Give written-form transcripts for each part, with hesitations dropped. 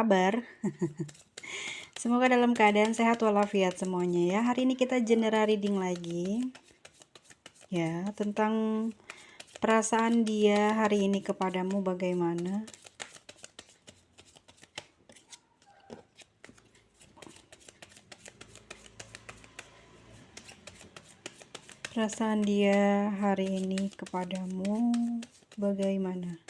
kabar? Semoga dalam keadaan sehat walafiat semuanya ya. Hari ini kita general reading lagi. Ya, tentang perasaan dia hari ini kepadamu bagaimana? Perasaan dia hari ini kepadamu bagaimana?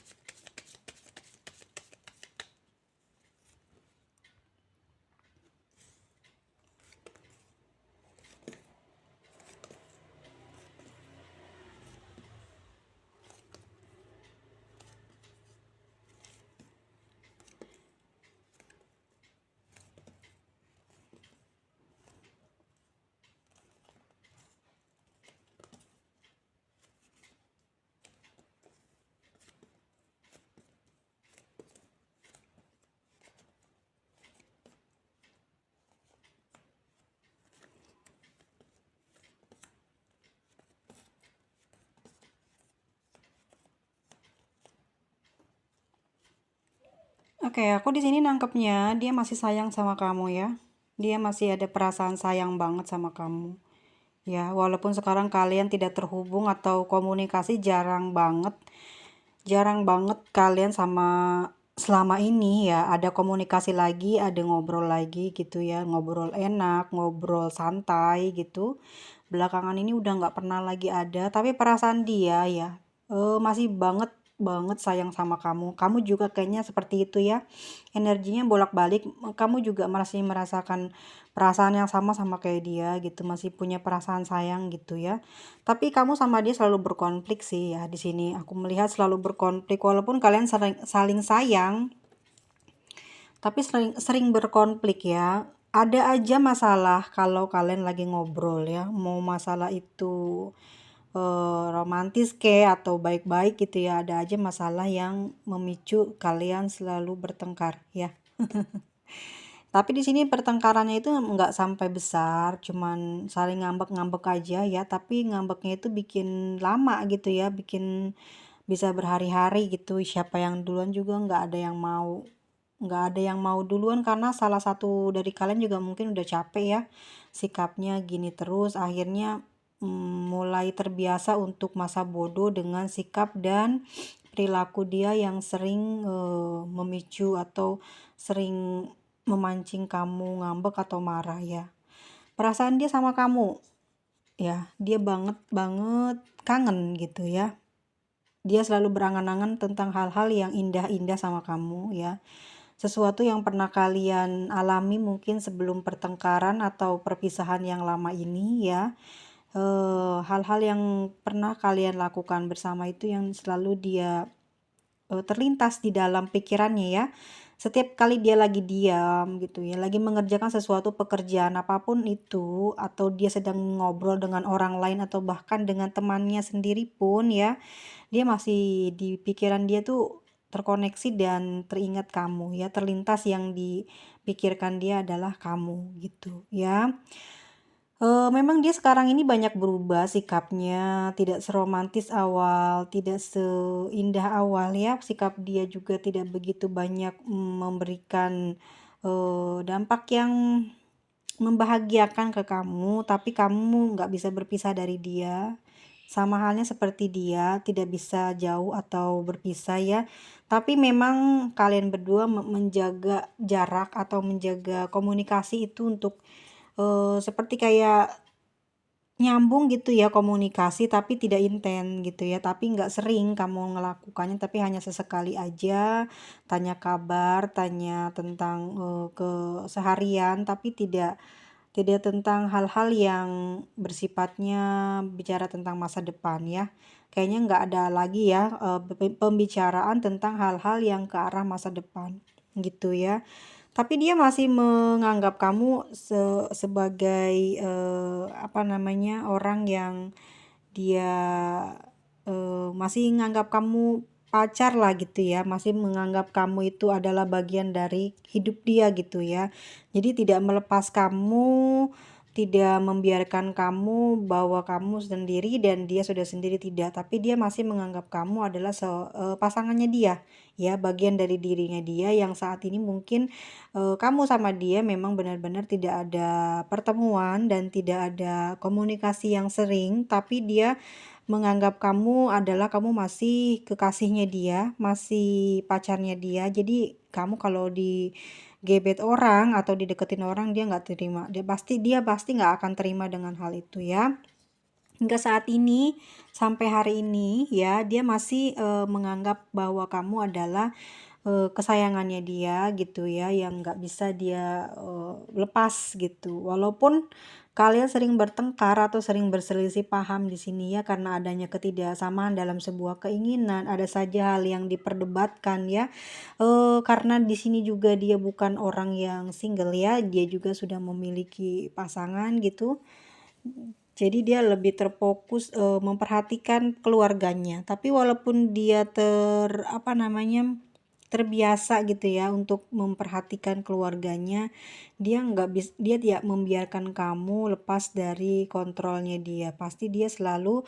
Oke, aku di sini nangkepnya dia masih sayang sama kamu ya. Dia masih ada perasaan sayang banget sama kamu. Ya, walaupun sekarang kalian tidak terhubung atau komunikasi jarang banget kalian sama selama ini ya, ada komunikasi lagi, ada ngobrol lagi gitu ya, ngobrol enak, ngobrol santai gitu. Belakangan ini udah nggak pernah lagi ada, tapi perasaan dia ya masih banget banget sayang sama kamu. Kamu juga kayaknya seperti itu ya, energinya bolak-balik. Kamu juga masih merasakan perasaan yang sama kayak dia gitu, masih punya perasaan sayang gitu ya. Tapi kamu sama dia selalu berkonflik sih ya di sini. Aku melihat selalu berkonflik walaupun kalian saling sayang, tapi sering berkonflik ya. Ada aja masalah kalau kalian lagi ngobrol ya. Mau masalah itu romantis ke atau baik-baik gitu ya. Ada aja masalah yang memicu kalian selalu bertengkar ya. Tapi di sini pertengkarannya itu nggak sampai besar, cuman saling ngambek-ngambek aja ya, tapi ngambeknya itu bikin lama gitu ya, bikin bisa berhari-hari gitu. Siapa yang duluan juga nggak ada yang mau duluan karena salah satu dari kalian juga mungkin udah capek ya sikapnya gini terus, akhirnya mulai terbiasa untuk masa bodoh dengan sikap dan perilaku dia yang sering memicu atau sering memancing kamu ngambek atau marah ya. Perasaan dia sama kamu ya, dia banget banget kangen gitu ya. Dia selalu berangan-angan tentang hal-hal yang indah-indah sama kamu ya. Sesuatu yang pernah kalian alami mungkin sebelum pertengkaran atau perpisahan yang lama ini ya. Hal-hal yang pernah kalian lakukan bersama itu yang selalu dia terlintas di dalam pikirannya ya. Setiap kali dia lagi diam gitu ya, lagi mengerjakan sesuatu pekerjaan apapun itu, atau dia sedang ngobrol dengan orang lain atau bahkan dengan temannya sendiri pun ya, dia masih di pikiran dia tuh terkoneksi dan teringat kamu ya, terlintas yang dipikirkan dia adalah kamu gitu ya. Memang dia sekarang ini banyak berubah sikapnya, tidak seromantis awal, tidak seindah awal ya. Sikap dia juga tidak begitu banyak memberikan dampak yang membahagiakan ke kamu, tapi kamu nggak bisa berpisah dari dia. Sama halnya seperti dia, tidak bisa jauh atau berpisah ya. Tapi memang kalian berdua menjaga jarak atau menjaga komunikasi itu untuk seperti kayak nyambung gitu ya komunikasi, tapi tidak intens gitu ya, tapi nggak sering kamu ngelakukannya, tapi hanya sesekali aja tanya kabar, tanya tentang keseharian, tapi tidak tidak tentang hal-hal yang bersifatnya bicara tentang masa depan ya. Kayaknya nggak ada lagi ya pembicaraan tentang hal-hal yang ke arah masa depan gitu ya. Tapi dia masih menganggap kamu sebagai apa namanya, orang yang dia masih menganggap kamu pacar lah gitu ya, masih menganggap kamu itu adalah bagian dari hidup dia gitu ya. Jadi tidak melepas kamu, tidak membiarkan kamu bahwa kamu sendiri dan dia sudah sendiri, tidak, tapi dia masih menganggap kamu adalah pasangannya dia, ya, bagian dari dirinya dia yang saat ini mungkin kamu sama dia memang benar-benar tidak ada pertemuan dan tidak ada komunikasi yang sering, tapi dia menganggap kamu masih kekasihnya dia, masih pacarnya dia. Jadi kamu kalau digebet orang atau dideketin orang dia nggak terima. Dia pasti nggak akan terima dengan hal itu ya. Hingga saat ini, sampai hari ini ya, dia masih menganggap bahwa kamu adalah kesayangannya dia gitu ya, yang nggak bisa dia lepas gitu. Walaupun kalian sering bertengkar atau sering berselisih paham di sini ya, karena adanya ketidaksamaan dalam sebuah keinginan, ada saja hal yang diperdebatkan ya. Karena di sini juga dia bukan orang yang single ya, dia juga sudah memiliki pasangan gitu. Jadi dia lebih terfokus memperhatikan keluarganya. Tapi walaupun dia terbiasa gitu ya untuk memperhatikan keluarganya, dia tidak membiarkan kamu lepas dari kontrolnya dia. Pasti dia selalu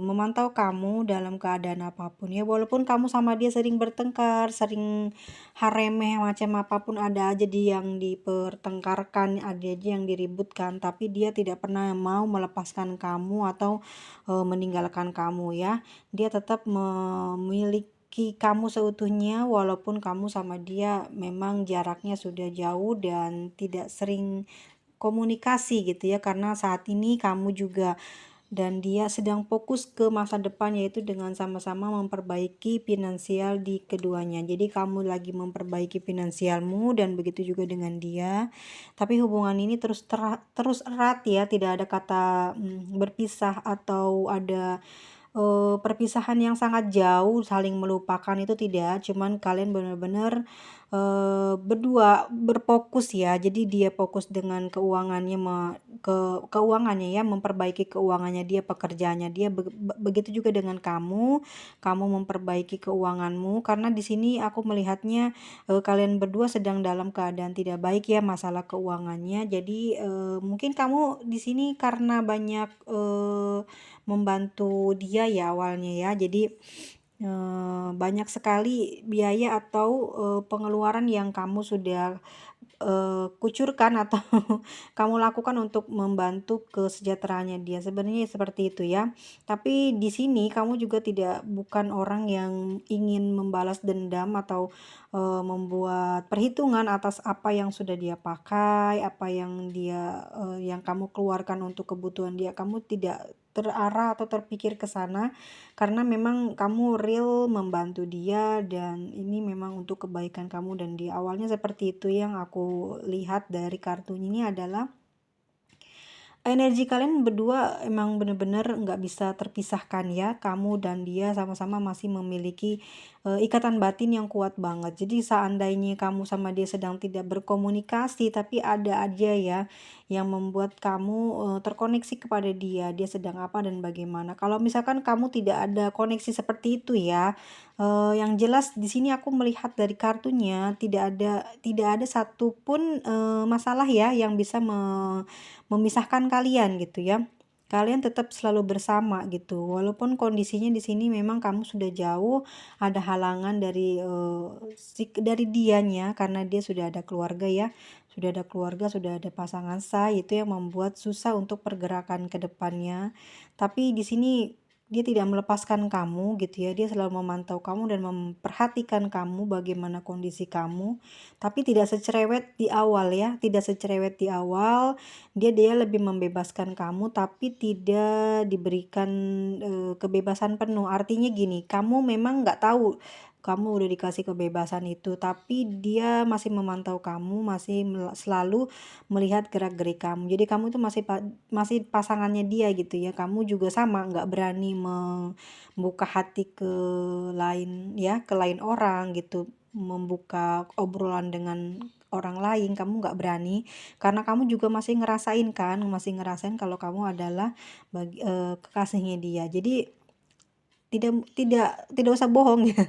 memantau kamu dalam keadaan apapun ya. Walaupun kamu sama dia sering bertengkar, sering hal remeh macam apapun ada aja yang dipertengkarkan, ada aja yang diributkan, tapi dia tidak pernah mau melepaskan kamu atau meninggalkan kamu ya. Dia tetap memiliki kamu seutuhnya walaupun kamu sama dia memang jaraknya sudah jauh dan tidak sering komunikasi gitu ya, karena saat ini kamu juga dan dia sedang fokus ke masa depan, yaitu dengan sama-sama memperbaiki finansial di keduanya. Jadi kamu lagi memperbaiki finansialmu dan begitu juga dengan dia. Tapi hubungan ini terus erat ya, tidak ada kata berpisah atau ada perpisahan yang sangat jauh, saling melupakan itu tidak, cuman kalian benar-benar berdua berfokus ya. Jadi dia fokus dengan keuangannya ya, memperbaiki keuangannya dia, pekerjaannya dia. Begitu juga dengan kamu memperbaiki keuanganmu, karena di sini aku melihatnya kalian berdua sedang dalam keadaan tidak baik ya masalah keuangannya. Jadi mungkin kamu di sini karena banyak membantu dia ya awalnya ya. Jadi banyak sekali biaya atau pengeluaran yang kamu sudah kucurkan atau kamu lakukan untuk membantu kesejahteraannya dia. Sebenarnya seperti itu ya. Tapi di sini kamu juga bukan orang yang ingin membalas dendam atau membuat perhitungan atas apa yang sudah dia pakai, apa yang kamu keluarkan untuk kebutuhan dia. Kamu tidak terarah atau terpikir ke sana, karena memang kamu real membantu dia dan ini memang untuk kebaikan kamu dan dia. Awalnya seperti itu yang aku lihat dari kartunya ini adalah energi kalian berdua emang bener-bener nggak bisa terpisahkan ya. Kamu dan dia sama-sama masih memiliki ikatan batin yang kuat banget. Jadi seandainya kamu sama dia sedang tidak berkomunikasi, tapi ada aja ya yang membuat kamu terkoneksi kepada dia. Dia sedang apa dan bagaimana. Kalau misalkan kamu tidak ada koneksi seperti itu ya, yang jelas di sini aku melihat dari kartunya tidak ada satupun masalah ya yang bisa memisahkan kalian gitu ya. Kalian tetap selalu bersama gitu. Walaupun kondisinya di sini memang kamu sudah jauh, ada halangan dari dianya karena dia sudah ada keluarga ya. Sudah ada keluarga, sudah ada pasangan sah, itu yang membuat susah untuk pergerakan ke depannya. Tapi di sini dia tidak melepaskan kamu gitu ya. Dia selalu memantau kamu dan memperhatikan kamu bagaimana kondisi kamu. Tapi tidak secerewet di awal ya, tidak secerewet di awal. Dia lebih membebaskan kamu tapi tidak diberikan kebebasan penuh. Artinya gini, kamu memang nggak tahu kamu udah dikasih kebebasan itu, tapi dia masih memantau kamu, masih selalu melihat gerak-gerik kamu. Jadi kamu itu masih pasangannya dia gitu ya. Kamu juga sama, nggak berani membuka hati ke lain orang gitu, membuka obrolan dengan orang lain. Kamu nggak berani karena kamu juga masih ngerasain kalau kamu adalah kekasihnya dia. Jadi tidak tidak tidak usah bohong ya.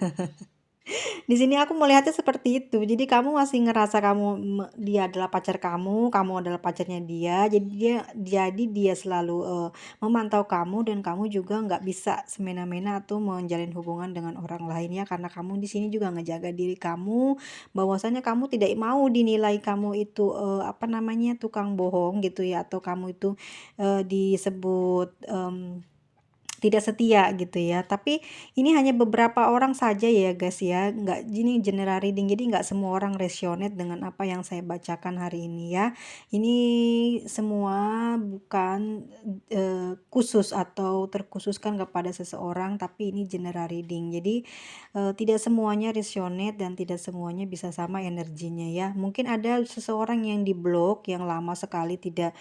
Di sini aku melihatnya seperti itu. Jadi kamu masih ngerasa dia adalah pacar kamu adalah pacarnya dia. Jadi dia selalu memantau kamu dan kamu juga nggak bisa semena-mena atau menjalin hubungan dengan orang lain ya karena kamu di sini juga ngejaga diri kamu bahwasanya kamu tidak mau dinilai kamu itu apa namanya tukang bohong gitu ya atau kamu itu disebut tidak setia gitu ya. Tapi ini hanya beberapa orang saja ya guys ya. Nggak ini general reading jadi nggak semua orang resonate dengan apa yang saya bacakan hari ini ya. Ini semua bukan khusus atau terkhususkan kepada seseorang tapi ini general reading. Jadi tidak semuanya resonate dan tidak semuanya bisa sama energinya ya. Mungkin ada seseorang yang diblok yang lama sekali tidak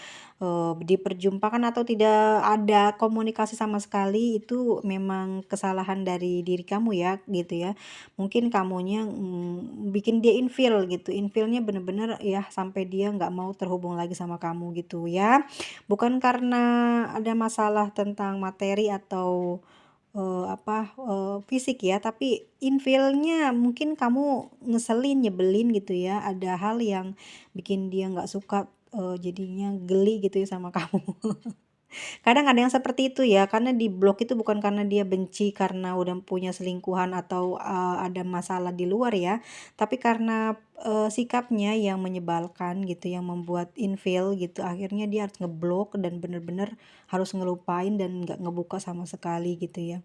diperjumpakan atau tidak ada komunikasi sama sekali itu memang kesalahan dari diri kamu ya gitu ya. Mungkin kamunya bikin dia infil gitu. Infilnya bener-bener ya sampai dia nggak mau terhubung lagi sama kamu gitu ya. Bukan karena ada masalah tentang materi atau fisik ya, tapi infilnya mungkin kamu ngeselin, nyebelin gitu ya. Ada hal yang bikin dia nggak suka jadinya geli gitu ya sama kamu. Kadang ada yang seperti itu ya, karena di blok itu bukan karena dia benci karena udah punya selingkuhan atau ada masalah di luar ya, tapi karena sikapnya yang menyebalkan gitu, yang membuat ilfeel gitu. Akhirnya dia harus ngeblok dan bener-bener harus ngelupain dan nggak ngebuka sama sekali gitu ya.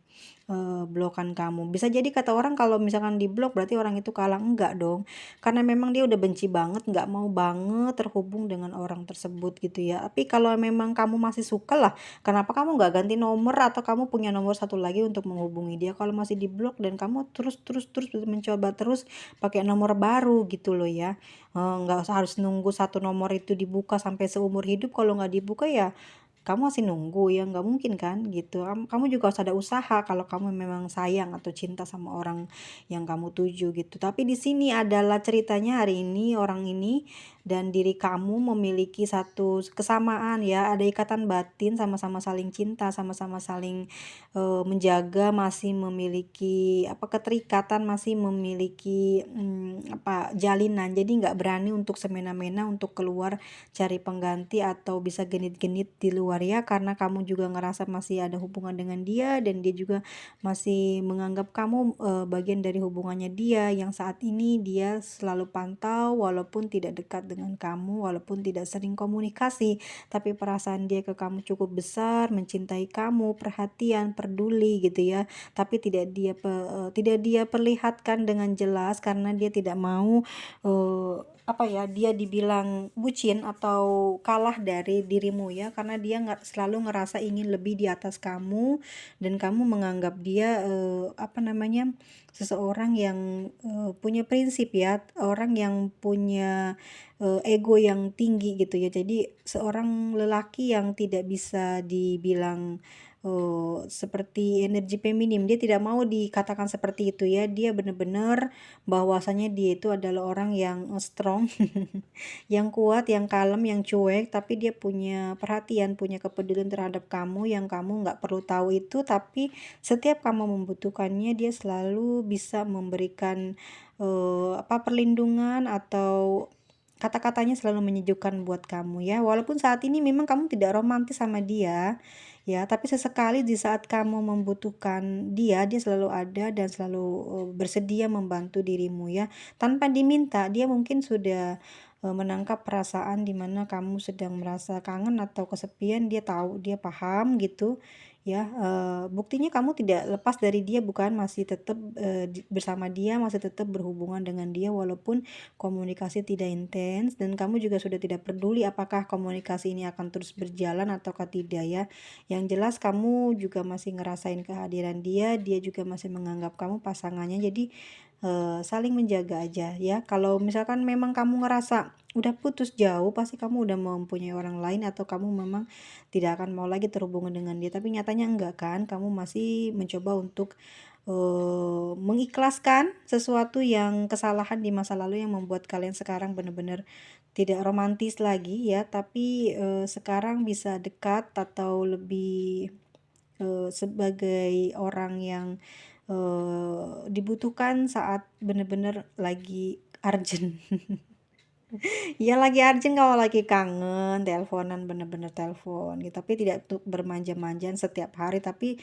Blokan kamu. Bisa jadi kata orang kalau misalkan di-blok berarti orang itu kalah, enggak dong. Karena memang dia udah benci banget, nggak mau banget terhubung dengan orang tersebut gitu ya. Tapi kalau memang kamu masih suka lah, kenapa kamu nggak ganti nomor atau kamu punya nomor satu lagi untuk menghubungi dia kalau masih di-blok dan kamu terus mencoba terus pakai nomor baru gitu loh ya. Nggak harus nunggu satu nomor itu dibuka sampai seumur hidup, kalau nggak dibuka ya kamu masih nunggu ya nggak mungkin kan gitu. Kamu juga harus ada usaha kalau kamu memang sayang atau cinta sama orang yang kamu tuju gitu. Tapi di sini adalah ceritanya hari ini orang ini dan diri kamu memiliki satu kesamaan ya, ada ikatan batin, sama-sama saling cinta, sama-sama saling menjaga, masih memiliki apa keterikatan, masih memiliki apa jalinan. Jadi nggak berani untuk semena-mena untuk keluar cari pengganti atau bisa genit-genit di luar ya, karena kamu juga ngerasa masih ada hubungan dengan dia dan dia juga masih menganggap kamu bagian dari hubungannya dia yang saat ini dia selalu pantau walaupun tidak dekat dengan kamu, walaupun tidak sering komunikasi, tapi perasaan dia ke kamu cukup besar, mencintai kamu, perhatian, peduli gitu ya. Tapi tidak dia perlihatkan dengan jelas karena dia tidak mau apa ya dia dibilang bucin atau kalah dari dirimu ya, karena dia selalu ngerasa ingin lebih di atas kamu dan kamu menganggap dia apa namanya seseorang yang punya prinsip ya, orang yang punya ego yang tinggi gitu ya. Jadi seorang lelaki yang tidak bisa dibilang seperti energi feminim, dia tidak mau dikatakan seperti itu ya. Dia benar-benar bahwasanya dia itu adalah orang yang strong, yang kuat, yang kalem, yang cuek, tapi dia punya perhatian, punya kepedulian terhadap kamu yang kamu nggak perlu tahu itu, tapi setiap kamu membutuhkannya dia selalu bisa memberikan apa perlindungan atau kata-katanya selalu menyejukkan buat kamu ya. Walaupun saat ini memang kamu tidak romantis sama dia ya, tapi sesekali di saat kamu membutuhkan dia selalu ada dan selalu bersedia membantu dirimu ya. Tanpa diminta, dia mungkin sudah menangkap perasaan di mana kamu sedang merasa kangen atau kesepian, dia tahu, dia paham gitu ya. Buktinya kamu tidak lepas dari dia bukan, masih tetap bersama dia, masih tetap berhubungan dengan dia walaupun komunikasi tidak intens dan kamu juga sudah tidak peduli apakah komunikasi ini akan terus berjalan ataukah tidak ya. Yang jelas kamu juga masih ngerasain kehadiran dia, dia juga masih menganggap kamu pasangannya. Jadi saling menjaga aja ya. Kalau misalkan memang kamu ngerasa udah putus jauh, pasti kamu udah mempunyai orang lain atau kamu memang tidak akan mau lagi terhubungan dengan dia. Tapi nyatanya enggak kan, kamu masih mencoba untuk mengikhlaskan sesuatu yang kesalahan di masa lalu yang membuat kalian sekarang benar-benar tidak romantis lagi ya, tapi sekarang bisa dekat atau lebih sebagai orang yang dibutuhkan saat bener-bener lagi urgent. Iya lagi urgent kalau lagi kangen, teleponan bener-bener telepon gitu, tapi tidak untuk bermanja-manjaan setiap hari, tapi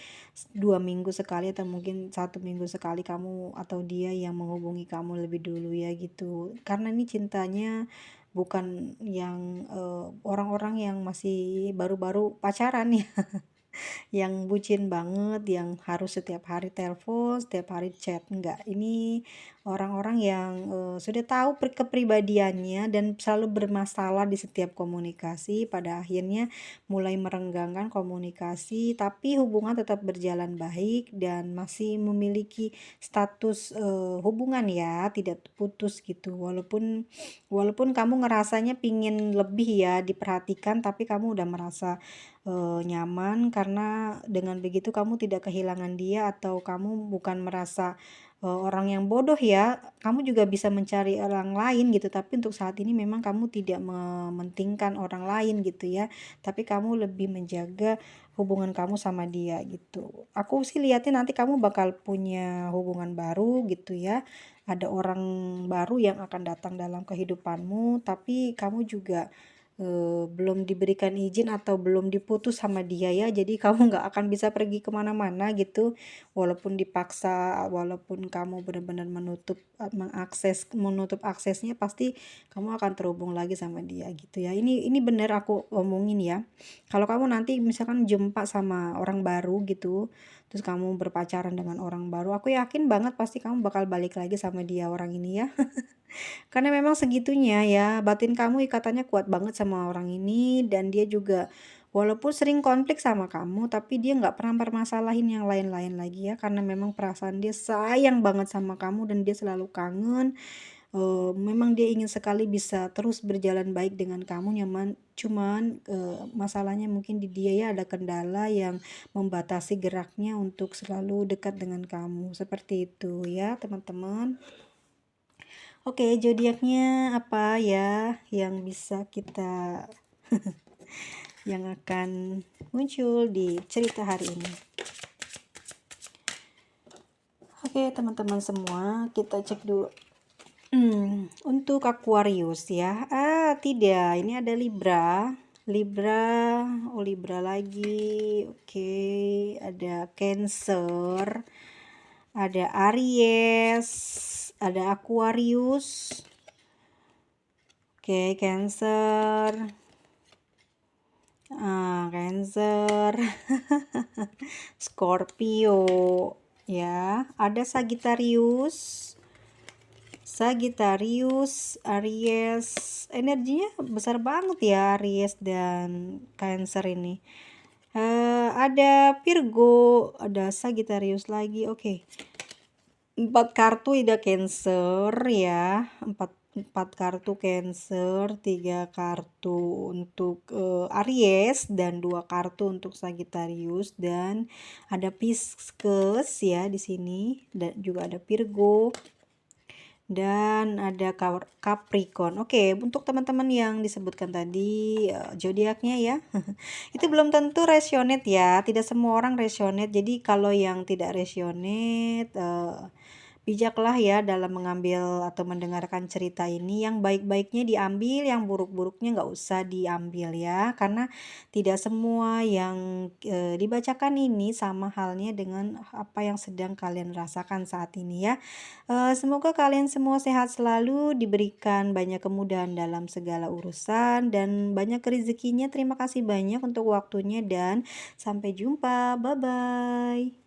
2 minggu sekali atau mungkin 1 minggu sekali kamu atau dia yang menghubungi kamu lebih dulu ya gitu. Karena ini cintanya bukan yang orang-orang yang masih baru-baru pacaran ya. Yang bucin banget, yang harus setiap hari telepon, setiap hari chat, enggak. Ini orang-orang yang sudah tahu kepribadiannya dan selalu bermasalah di setiap komunikasi, pada akhirnya mulai merenggangkan komunikasi, tapi hubungan tetap berjalan baik dan masih memiliki status hubungan ya, tidak putus gitu. Walaupun walaupun kamu ngerasanya pingin lebih ya diperhatikan, tapi kamu udah merasa nyaman karena dengan begitu kamu tidak kehilangan dia atau kamu bukan merasa orang yang bodoh ya, kamu juga bisa mencari orang lain gitu, tapi untuk saat ini memang kamu tidak mementingkan orang lain gitu ya, tapi kamu lebih menjaga hubungan kamu sama dia gitu. Aku sih lihatnya nanti kamu bakal punya hubungan baru gitu ya, ada orang baru yang akan datang dalam kehidupanmu, tapi kamu juga belum diberikan izin atau belum diputus sama dia ya, jadi kamu nggak akan bisa pergi kemana-mana gitu, walaupun dipaksa, walaupun kamu benar-benar menutup aksesnya, pasti kamu akan terhubung lagi sama dia gitu ya. Ini bener aku omongin ya, kalau kamu nanti misalkan jumpa sama orang baru gitu, terus kamu berpacaran dengan orang baru, aku yakin banget pasti kamu bakal balik lagi sama dia orang ini ya. Karena memang segitunya ya, batin kamu ikatannya kuat banget sama orang ini, dan dia juga walaupun sering konflik sama kamu, tapi dia nggak pernah permasalahin yang lain-lain lagi ya, karena memang perasaan dia sayang banget sama kamu dan dia selalu kangen. Memang dia ingin sekali bisa terus berjalan baik dengan kamu, nyaman. Cuman masalahnya mungkin di dia ya, ada kendala yang membatasi geraknya untuk selalu dekat dengan kamu. Seperti itu ya teman-teman. Oke, zodiaknya apa ya yang bisa kita yang akan muncul di cerita hari ini. Oke, teman-teman semua, kita cek dulu. Untuk Aquarius ya. Tidak, ini ada Libra. Libra, oh Libra lagi. Oke, ada Cancer, ada Aries, ada Aquarius. Oke, Cancer. Cancer. Scorpio ya. Ada Sagittarius. Aries. Energinya besar banget ya Aries dan Cancer ini. Ada Virgo, ada Sagittarius lagi. Oke. 4 kartu ada Cancer ya. 4 kartu Cancer, 3 kartu untuk Aries dan 2 kartu untuk Sagittarius, dan ada Pisces ya di sini, dan juga ada Virgo dan ada Capricorn. Oke, untuk teman-teman yang disebutkan tadi zodiaknya ya. Itu belum tentu resonate ya. Tidak semua orang resonate. Jadi kalau yang tidak resonate bijaklah ya dalam mengambil atau mendengarkan cerita ini. Yang baik-baiknya diambil, yang buruk-buruknya nggak usah diambil ya, karena tidak semua yang dibacakan ini sama halnya dengan apa yang sedang kalian rasakan saat ini ya. Semoga kalian semua sehat selalu, diberikan banyak kemudahan dalam segala urusan dan banyak rezekinya. Terima kasih banyak untuk waktunya dan sampai jumpa, bye bye.